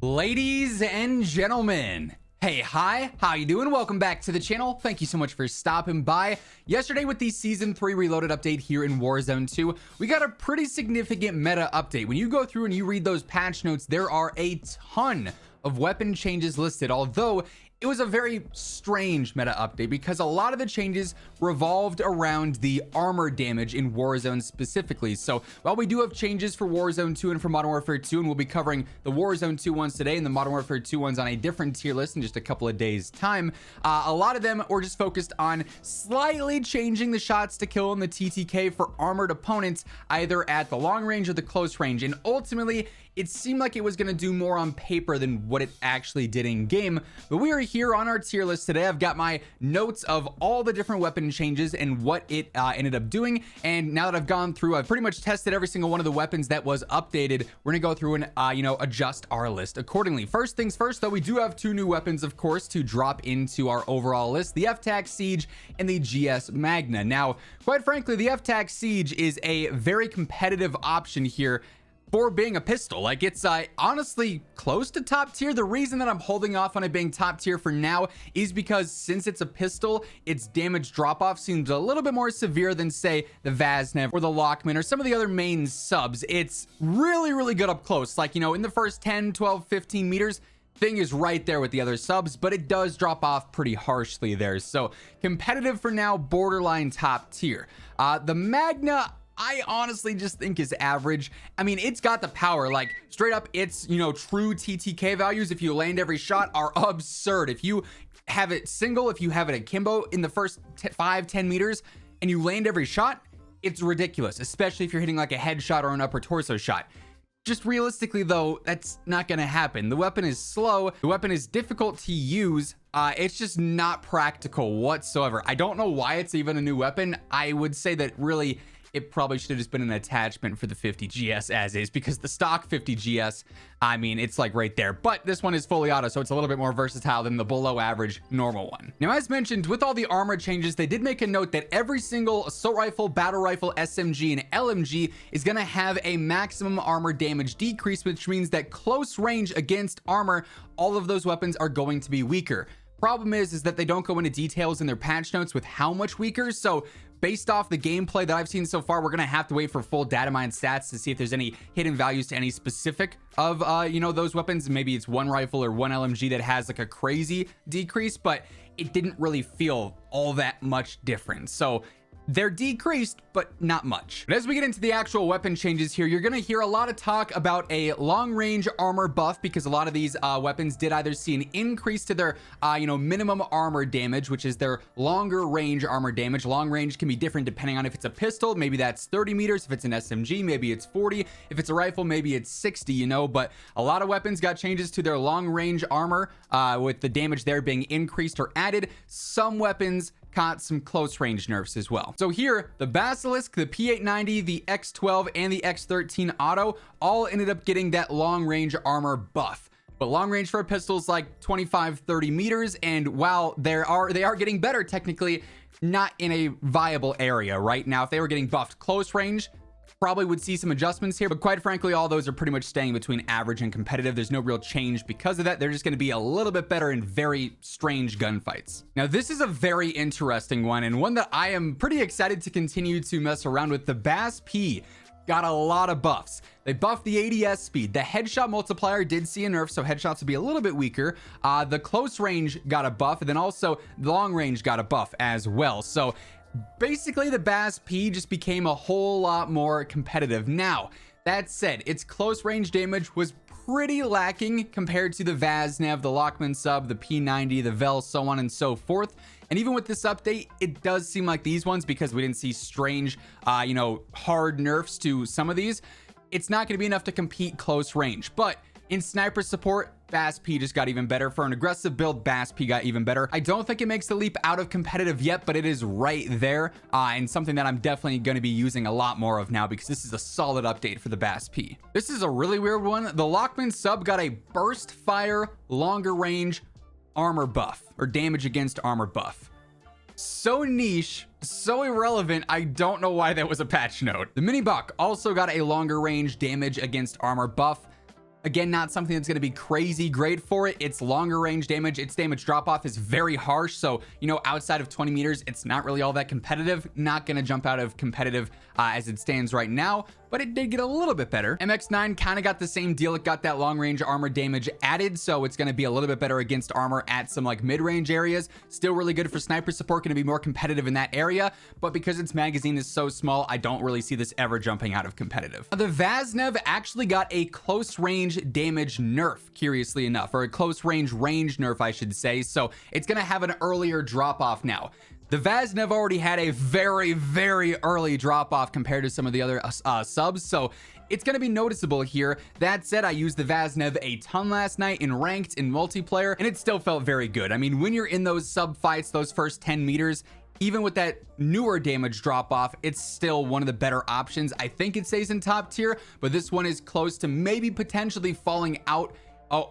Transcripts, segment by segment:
Ladies and gentlemen, hey, hi, how you doing? Welcome back to the channel. Thank you so much for stopping by. Yesterday with the Season 3 Reloaded update here in Warzone 2, we got a pretty significant meta update. When you go through and you read those patch notes, there are a ton of weapon changes listed, although it was a very strange meta update because a lot of the changes revolved around the armor damage in Warzone specifically. So while we do have changes for Warzone 2 and for Modern Warfare 2, and we'll be covering the Warzone 2 ones today and the Modern Warfare 2 ones on a different tier list in just a couple of days time, a lot of them were just focused on slightly changing the shots to kill in the TTK for armored opponents, either at the long range or the close range. And ultimately, it seemed like it was going to do more on paper than what it actually did in game. But we are here on our tier list today. I've got my notes of all the different weapon changes and what it ended up doing. And now that I've gone through, I've pretty much tested every single one of the weapons that was updated. We're going to go through and, adjust our list accordingly. First things first, though, we do have two new weapons, of course, to drop into our overall list: the F-Tac Siege and the GS Magna. Now, quite frankly, the F-Tac Siege is a very competitive option here for being a pistol. Like, it's honestly close to top tier. The reason that I'm holding off on it being top tier for now is because since it's a pistol, its damage drop off seems a little bit more severe than, say, the Vaznev or the Lockman or some of the other main subs. It's really good up close. Like, in the first 10, 12, 15 meters, thing is right there with the other subs, but it does drop off pretty harshly there. So competitive for now, borderline top tier. The Magna, I honestly just think is average. I mean, it's got the power, like straight up, its, true TTK values, if you land every shot, are absurd. If you have it single, if you have it akimbo in the first 5-10 meters and you land every shot, it's ridiculous, especially if you're hitting like a headshot or an upper torso shot. Just realistically though, that's not gonna happen. The weapon is slow, the weapon is difficult to use. It's just not practical whatsoever. I don't know why it's even a new weapon. I would say that really it probably should have just been an attachment for the 50 GS as is, because the stock 50 GS, I mean, it's like right there. But this one is fully auto, so it's a little bit more versatile than the below average normal one. Now, as mentioned, with all the armor changes, they did make a note that every single assault rifle, battle rifle, SMG, and LMG is going to have a maximum armor damage decrease, which means that close range against armor, all of those weapons are going to be weaker. Problem is that they don't go into details in their patch notes with how much weaker. So based off the gameplay that I've seen so far, we're gonna have to wait for full data mine stats to see if there's any hidden values to any specific of those weapons. Maybe it's one rifle or one LMG that has like a crazy decrease, but it didn't really feel all that much different. So they're decreased, but not much. But as we get into the actual weapon changes here, you're gonna hear a lot of talk about a long range armor buff, because a lot of these weapons did either see an increase to their minimum armor damage, which is their longer range armor damage. Long range can be different depending on if it's a pistol, maybe that's 30 meters. If it's an SMG, maybe it's 40. If it's a rifle, maybe it's 60, but a lot of weapons got changes to their long range armor, with the damage there being increased or added. Some weapons caught some close range nerfs as well. So here, the Basilisk, the P890, the X12, and the X13 auto all ended up getting that long range armor buff. But long range for a pistol is like 25-30 meters, and while they are getting better technically, not in a viable area right now. If they were getting buffed close range, probably would see some adjustments here, but quite frankly, all those are pretty much staying between average and competitive. There's no real change because of that. They're just going to be a little bit better in very strange gunfights. Now, this is a very interesting one, and one that I am pretty excited to continue to mess around with. The BAS-P got a lot of buffs. They buffed the ADS speed. The headshot multiplier did see a nerf, so headshots will be a little bit weaker. The close range got a buff, and then also the long range got a buff as well. So basically, the BAS-P just became a whole lot more competitive. Now, that said, its close range damage was pretty lacking compared to the Vaznev, the Lockman sub, the P90, the Vel, so on and so forth. And even with this update, it does seem like these ones, because we didn't see strange, hard nerfs to some of these, it's not going to be enough to compete close range. But in sniper support, BAS-P just got even better. For an aggressive build, BAS-P got even better. I don't think it makes the leap out of competitive yet, but it is right there, and something that I'm definitely going to be using a lot more of now, because this is a solid update for the BAS-P. This is a really weird one. The Lockman sub got a burst fire, longer range armor buff, or damage against armor buff. So niche, so irrelevant, I don't know why that was a patch note. The Mini Buck also got a longer range damage against armor buff. Again, not something that's going to be crazy great for it. It's longer range damage. Its damage drop off is very harsh. So, you know, outside of 20 meters, it's not really all that competitive. Not going to jump out of competitive as it stands right now, but it did get a little bit better. MX9 kind of got the same deal. It got that long range armor damage added, so it's going to be a little bit better against armor at some like mid-range areas. Still really good for sniper support, going to be more competitive in that area, but because its magazine is so small, I don't really see this ever jumping out of competitive. Now, the Vaznev actually got a close range damage nerf, curiously enough, or a close range nerf, I should say, so it's going to have an earlier drop off now. The Vaznev already had a very, very early drop off compared to some of the other subs, so it's going to be noticeable here. That said, I used the Vaznev a ton last night in ranked, in multiplayer, and it still felt very good. I mean, when you're in those sub fights, those first 10 meters, even with that newer damage drop off, it's still one of the better options. I think it stays in top tier, but this one is close to maybe potentially falling out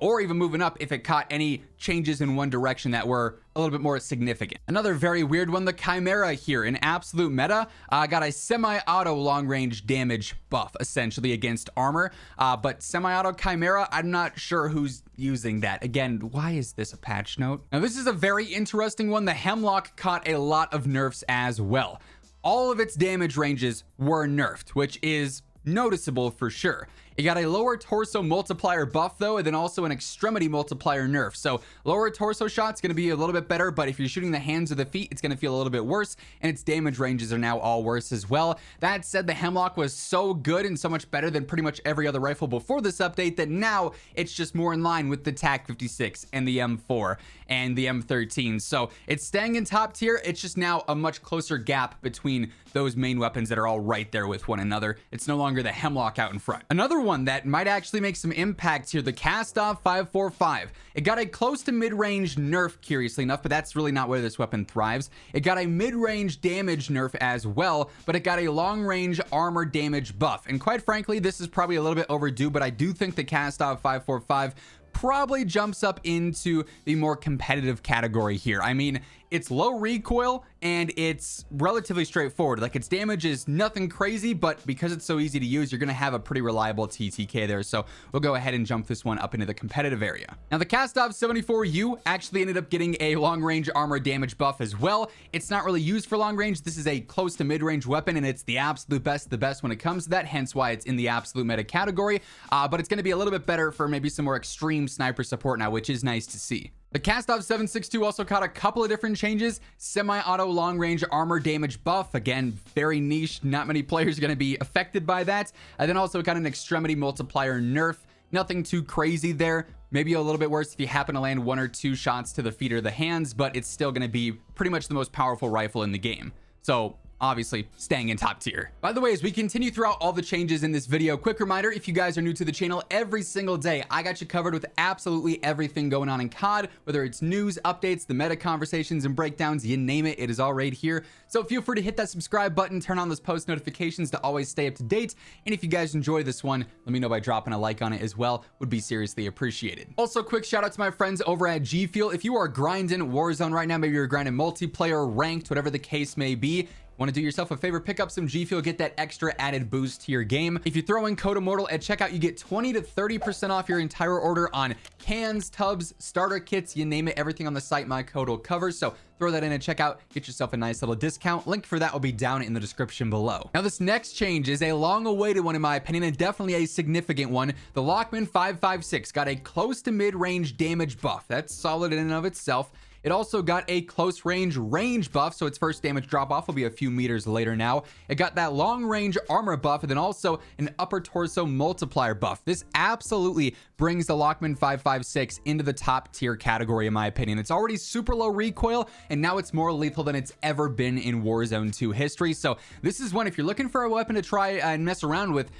or even moving up if it caught any changes in one direction that were a little bit more significant. Another very weird one, the Chimera here in absolute meta got a semi-auto long range damage buff essentially against armor, but semi-auto Chimera, I'm not sure who's using that. Again, why is this a patch note? Now this is a very interesting one. The Hemlock caught a lot of nerfs as well. All of its damage ranges were nerfed, which is noticeable for sure. It got a lower torso multiplier buff though, and then also an extremity multiplier nerf. So lower torso shot's going to be a little bit better, but if you're shooting the hands or the feet, it's going to feel a little bit worse, and its damage ranges are now all worse as well. That said, the Hemlock was so good and so much better than pretty much every other rifle before this update that now it's just more in line with the TAC 56 and the M4 and the M13. So it's staying in top tier. It's just now a much closer gap between those main weapons that are all right there with one another. It's no longer the Hemlock out in front. Another one that might actually make some impact here, the Kastov 545. It got a close to mid-range nerf, curiously enough, but that's really not where this weapon thrives. It got a mid-range damage nerf as well, but it got a long-range armor damage buff. And quite frankly, this is probably a little bit overdue, but I do think the Kastov 545 probably jumps up into the more competitive category here. I mean, it's low recoil and it's relatively straightforward. Like, its damage is nothing crazy, but because it's so easy to use, you're going to have a pretty reliable TTK there. So we'll go ahead and jump this one up into the competitive area. Now, the Kastov 74U actually ended up getting a long range armor damage buff as well. It's not really used for long range. This is a close to mid-range weapon, and it's the absolute best, the best when it comes to that, hence why it's in the absolute meta category. But it's going to be a little bit better for maybe some more extreme sniper support now, which is nice to see. The Kastov 762 also caught a couple of different changes. Semi-auto long-range armor damage buff. Again, very niche. Not many players are going to be affected by that. And then also got an extremity multiplier nerf. Nothing too crazy there. Maybe a little bit worse if you happen to land one or two shots to the feet or the hands, but it's still going to be pretty much the most powerful rifle in the game. So obviously staying in top tier. By the way, as we continue throughout all the changes in this video, quick reminder, if you guys are new to the channel, every single day I got you covered with absolutely everything going on in COD, whether it's news, updates, the meta conversations and breakdowns, you name it, it is all right here. So feel free to hit that subscribe button, turn on those post notifications to always stay up to date. And if you guys enjoy this one, let me know by dropping a like on it as well. Would be seriously appreciated. Also, quick shout out to my friends over at G Fuel. If you are grinding Warzone right now, maybe you're grinding multiplayer, ranked, whatever the case may be, want to do yourself a favor, pick up some G Fuel, get that extra added boost to your game. If you throw in code Immortal at checkout, you get 20 to 30% off your entire order on cans, tubs, starter kits, you name it, everything on the site my code will cover. So throw that in at checkout, get yourself a nice little discount. Link for that will be down in the description below. Now, this next change is a long awaited one in my opinion, and definitely a significant one. The Lockman 556 got a close to mid-range damage buff. That's solid in and of itself. It also got a close range buff, so its first damage drop off will be a few meters later now. It got that long range armor buff, and then also an upper torso multiplier buff. This absolutely brings the Lockman 556 into the top tier category in my opinion. It's already super low recoil, and now it's more lethal than it's ever been in Warzone 2 history. So this is one, if you're looking for a weapon to try and mess around with,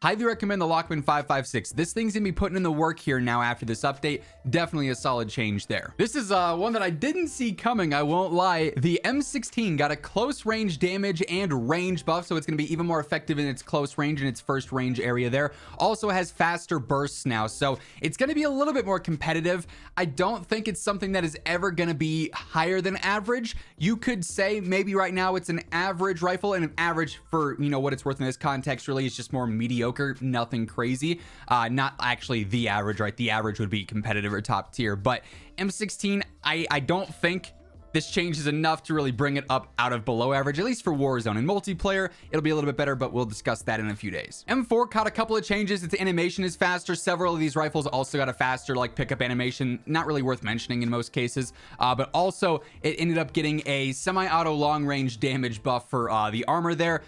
highly recommend the Lockman 556. This thing's gonna be putting in the work here now after this update. Definitely a solid change there. This is one that I didn't see coming, I won't lie. The M16 got a close range damage and range buff, so it's gonna be even more effective in its close range and its first range area there. Also has faster bursts now, so it's gonna be a little bit more competitive. I don't think it's something that is ever gonna be higher than average. You could say maybe right now it's an average rifle, and an average for, you know, what it's worth in this context really is just more mediocre mediocre, nothing crazy. Not actually the average, right? The average would be competitive or top tier, but M16, I don't think this change is enough to really bring it up out of below average, at least for Warzone. In multiplayer, it'll be a little bit better, but we'll discuss that in a few days. M4 caught a couple of changes. Its animation is faster. Several of these rifles also got a faster like pickup animation, not really worth mentioning in most cases, but also it ended up getting a semi-auto long range damage buff for the armor there.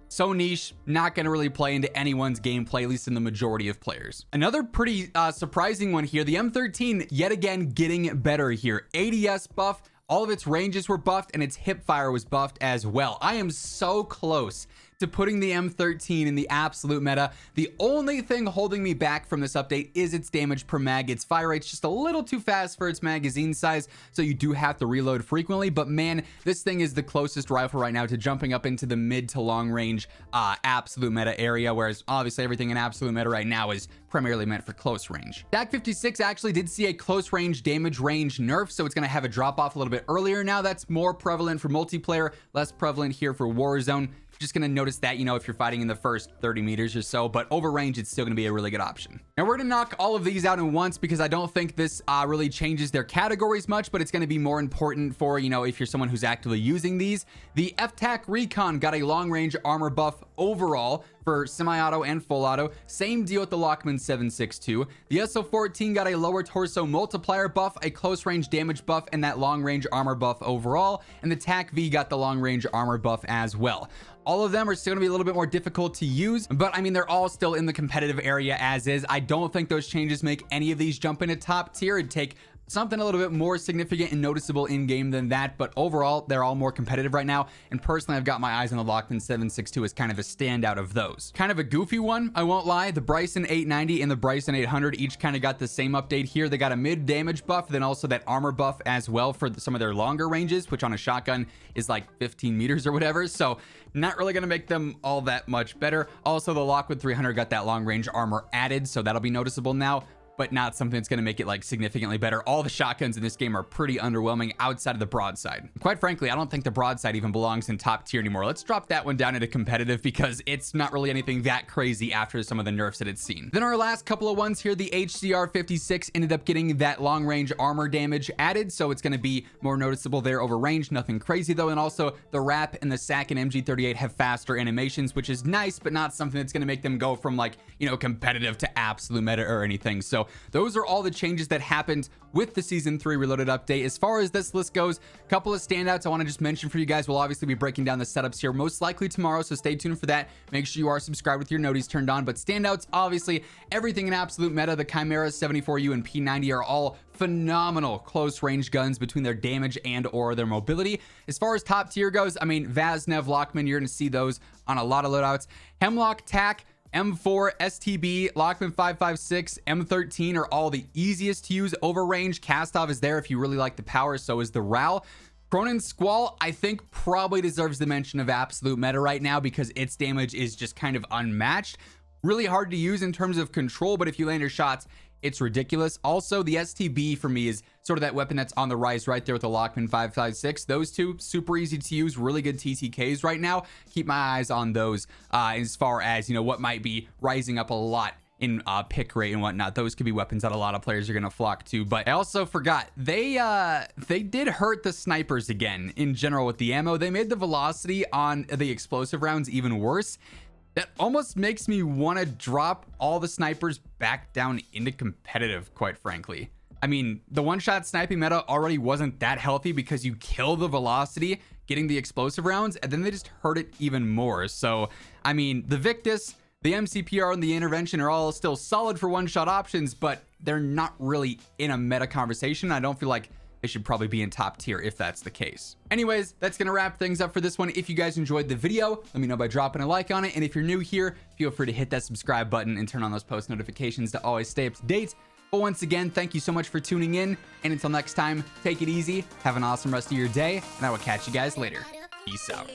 So niche, not going to really play into anyone's gameplay, at least in the majority of players. Another pretty surprising one here, the M13 yet again getting better here. ADS buff, all of its ranges were buffed, and its hip fire was buffed as well. I am so close to putting the M13 in the absolute meta. The only thing holding me back from this update is its damage per mag. Its fire rate's just a little too fast for its magazine size, so you do have to reload frequently, but man, this thing is the closest rifle right now to jumping up into the mid to long range absolute meta area, whereas obviously everything in absolute meta right now is primarily meant for close range. TAC 56 actually did see a close range damage range nerf, so it's going to have a drop off a little bit earlier now. That's more prevalent for multiplayer, less prevalent here for Warzone. Just going to notice that, you know, if you're fighting in the first 30 meters or so, but over range, it's still going to be a really good option. Now we're going to knock all of these out in once because I don't think this really changes their categories much, but it's going to be more important for, you know, if you're someone who's actively using these. The FTAC Recon got a long range armor buff overall for semi-auto and full auto. Same deal with the Lockman 762. The SO14 got a lower torso multiplier buff, a close range damage buff, and that long range armor buff overall. And the TAC V got the long range armor buff as well. All of them are still going to be a little bit more difficult to use, but I mean, they're all still in the competitive area as is. I don't think those changes make any of these jump into top tier. It'd take something a little bit more significant and noticeable in game than that, but overall they're all more competitive right now, and personally I've got my eyes on the Lockman 762 as kind of a standout of those. Kind of a goofy one, I won't lie. The Bryson 890 and the Bryson 800 each kind of got the same update here. They got a mid damage buff, then also that armor buff as well for some of their longer ranges, which on a shotgun is like 15 meters or whatever, so not really going to make them all that much better. Also, the Lockwood 300 got that long range armor added, so that'll be noticeable now, but not something that's going to make it like significantly better. All the shotguns in this game are pretty underwhelming outside of the broadside. Quite frankly, I don't think the broadside even belongs in top tier anymore. Let's drop that one down into competitive because it's not really anything that crazy after some of the nerfs that it's seen. Then our last couple of ones here, the HCR 56 ended up getting that long range armor damage added, so it's going to be more noticeable there over range. Nothing crazy though. And also the RAP and the SAC and MG38 have faster animations, which is nice, but not something that's going to make them go from like, you know, competitive to absolute meta or anything. So those are all the changes that happened with the Season 3 Reloaded update. As far as this list goes, a couple of standouts I want to just mention for you guys. We'll obviously be breaking down the setups here most likely tomorrow, so stay tuned for that. Make sure you are subscribed with your noties turned on. But standouts, obviously, everything in absolute meta. The Chimera 74U and P90 are all phenomenal close range guns between their damage and or their mobility. As far as top tier goes, I mean, Vaznev, Lockman, you're going to see those on a lot of loadouts. Hemlock, TAC, M4, STB, Lockman 556, M13 are all the easiest to use over range. Kastov is there if you really like the power, so is the RAL. Cronin Squall, I think, probably deserves the mention of absolute meta right now because its damage is just kind of unmatched. Really hard to use in terms of control, but if you land your shots, it's ridiculous. Also, the STB for me is sort of that weapon that's on the rise right there with the Lockman 556. Those two, super easy to use, really good TTKs right now. Keep my eyes on those as far as, you know, what might be rising up a lot in pick rate and whatnot. Those could be weapons that a lot of players are going to flock to. But I also forgot, they did hurt the snipers again in general with the ammo. They made the velocity on the explosive rounds even worse. That almost makes me want to drop all the snipers back down into competitive, quite frankly. I mean, the one-shot sniping meta already wasn't that healthy because you kill the velocity getting the explosive rounds, and then they just hurt it even more. So, I mean, the Victus, the MCPR, and the Intervention are all still solid for one-shot options, but they're not really in a meta conversation. I don't feel like they should probably be in top tier if that's the case. Anyways, that's gonna wrap things up for this one. If you guys enjoyed the video, let me know by dropping a like on it. And if you're new here, feel free to hit that subscribe button and turn on those post notifications to always stay up to date. But once again, thank you so much for tuning in. And until next time, take it easy, have an awesome rest of your day, and I will catch you guys later. Peace out.